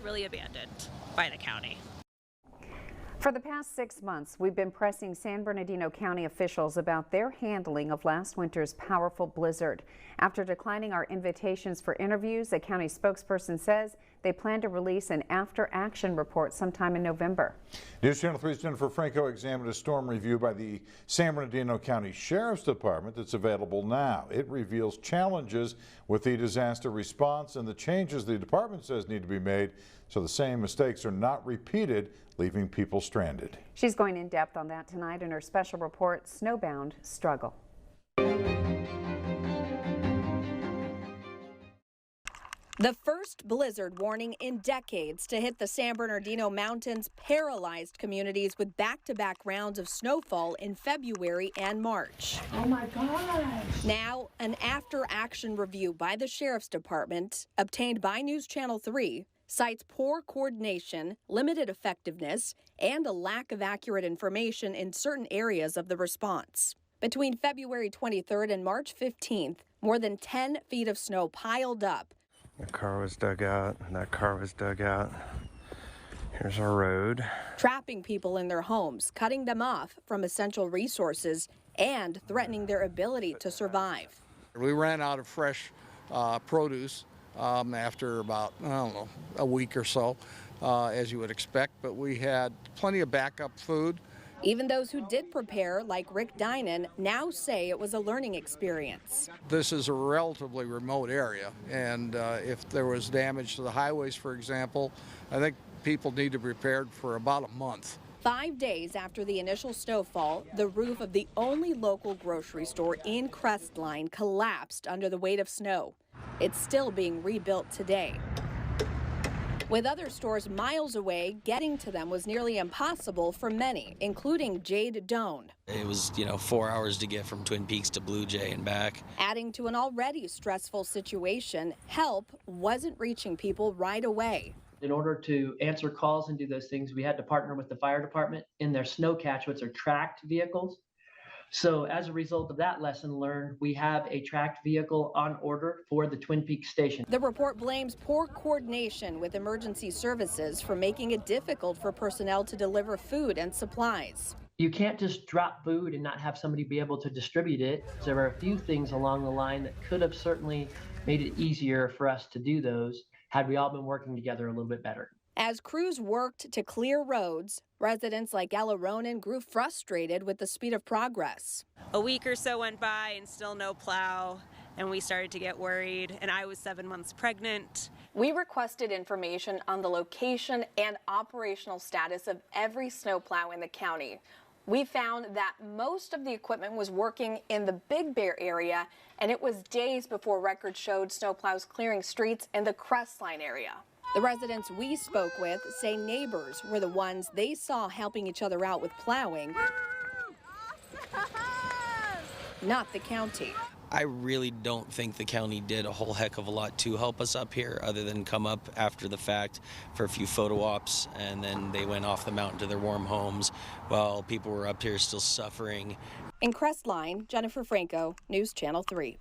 Really abandoned by the county. For the past 6 months, we've been pressing San Bernardino County officials about their handling of last winter's powerful blizzard. After declining our invitations for interviews, a county spokesperson says they plan to release an after-action report sometime in November. News Channel 3's Jennifer Franco examined a storm review by the San Bernardino County Sheriff's Department that's available now. It reveals challenges with the disaster response and the changes the department says need to be made so the same mistakes are not repeated, leaving people stranded. She's going in depth on that tonight in her special report, Snowbound Struggle. The first blizzard warning in decades to hit the San Bernardino Mountains paralyzed communities with back-to-back rounds of snowfall in February and March. Oh my gosh! Now, an after-action review by the Sheriff's Department, obtained by News Channel 3, cites poor coordination, limited effectiveness, and a lack of accurate information in certain areas of the response. Between February 23rd and March 15th, more than 10 feet of snow piled up. That car was dug out, and that car was dug out. Here's our road. Trapping people in their homes, cutting them off from essential resources, and threatening their ability to survive. We ran out of fresh produce after about, I don't know, a week or so, as you would expect, but we had plenty of backup food. Even those who did prepare, like Rick Dinan, now say it was a learning experience. This is a relatively remote area, and if there was damage to the highways, for example, I think people need to be prepared for about a month. 5 days after the initial snowfall, the roof of the only local grocery store in Crestline collapsed under the weight of snow. It's still being rebuilt today. With other stores miles away, getting to them was nearly impossible for many, including Jade Doan. It was, 4 hours to get from Twin Peaks to Blue Jay and back. Adding to an already stressful situation, help wasn't reaching people right away. In order to answer calls and do those things, we had to partner with the fire department in their snow catch, which are tracked vehicles. So as a result of that lesson learned, we have a tracked vehicle on order for the Twin Peaks station. The report blames poor coordination with emergency services for making it difficult for personnel to deliver food and supplies. You can't just drop food and not have somebody be able to distribute it. There are a few things along the line that could have certainly made it easier for us to do those had we all been working together a little bit better. As crews worked to clear roads, residents like Ella Ronan grew frustrated with the speed of progress. A week or so went by and still no plow, and we started to get worried, and I was 7 months pregnant. We requested information on the location and operational status of every snowplow in the county. We found that most of the equipment was working in the Big Bear area, and it was days before records showed snowplows clearing streets in the Crestline area. The residents we spoke with say neighbors were the ones they saw helping each other out with plowing, not the county. I really don't think the county did a whole heck of a lot to help us up here other than come up after the fact for a few photo ops, and then they went off the mountain to their warm homes while people were up here still suffering. In Crestline, Jennifer Franco, News Channel 3.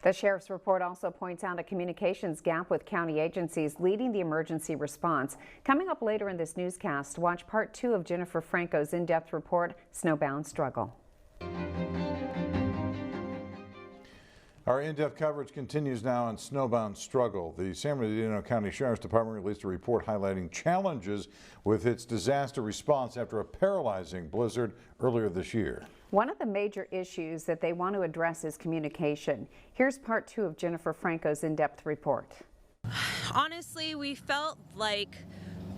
The sheriff's report also points out a communications gap with county agencies leading the emergency response. Coming up later in this newscast, watch part 2 of Jennifer Franco's in-depth report, Snowbound Struggle. Our in-depth coverage continues now on Snowbound Struggle. The San Bernardino County Sheriff's Department released a report highlighting challenges with its disaster response after a paralyzing blizzard earlier this year. One of the major issues that they want to address is communication. Here's part 2 of Jennifer Franco's in-depth report. Honestly, we felt like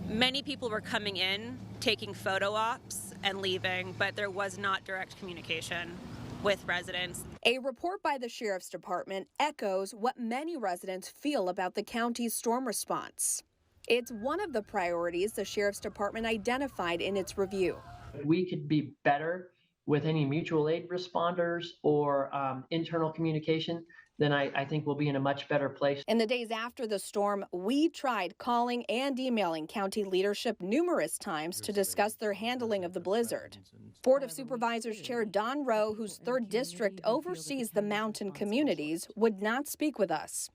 many people were coming in, taking photo ops and leaving, but there was not direct communication with residents. A report by the Sheriff's Department echoes what many residents feel about the county's storm response. It's one of the priorities the Sheriff's Department identified in its review. We could be better with any mutual aid responders or internal communication, then I think we'll be in a much better place. In the days after the storm, we tried calling and emailing county leadership numerous times to discuss their handling of the blizzard. Board of Supervisors Chair Don Rowe, whose 3rd district oversees the mountain communities, would not speak with us.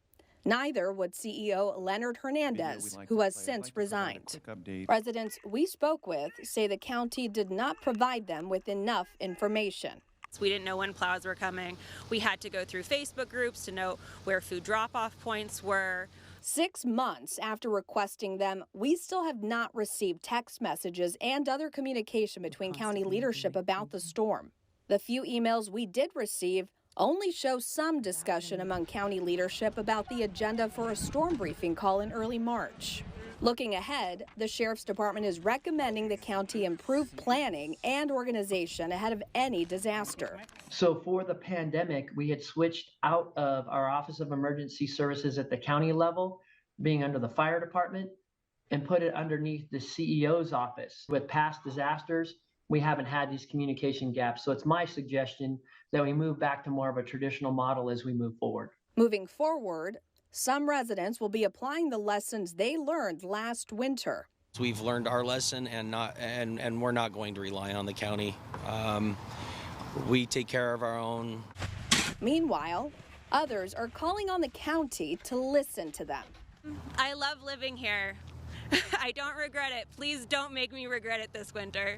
Neither would CEO Leonard Hernandez, who has since resigned. Residents we spoke with say the county did not provide them with enough information. We didn't know when plows were coming. We had to go through Facebook groups to know where food drop-off points were. 6 months after requesting them, we still have not received text messages and other communication between county leadership about the storm. The few emails we did receive only show some discussion among county leadership about the agenda for a storm briefing call in early March. Looking ahead, the Sheriff's Department is recommending the county improve planning and organization ahead of any disaster. So for the pandemic, we had switched out of our Office of Emergency Services at the county level, being under the fire department, and put it underneath the CEO's office. With past disasters, we haven't had these communication gaps. So it's my suggestion that we move back to more of a traditional model as we move forward. Moving forward, some residents will be applying the lessons they learned last winter. We've learned our lesson and we're not going to rely on the county. We take care of our own. Meanwhile, others are calling on the county to listen to them. I love living here. I don't regret it. Please don't make me regret it this winter.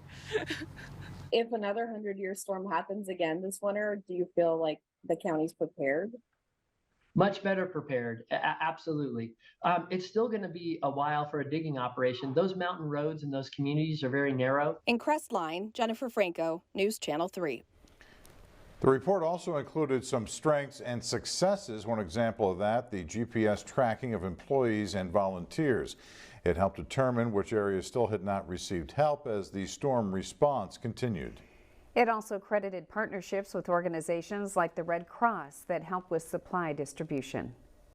If another 100-year storm happens again this winter, do you feel like the county's prepared? Much better prepared, absolutely. It's still going to be a while for a digging operation. Those mountain roads in those communities are very narrow. In Crestline, Jennifer Franco, News Channel 3. The report also included some strengths and successes. One example of that, the GPS tracking of employees and volunteers. It helped determine which areas still had not received help as the storm response continued. It also credited partnerships with organizations like the Red Cross that help with supply distribution.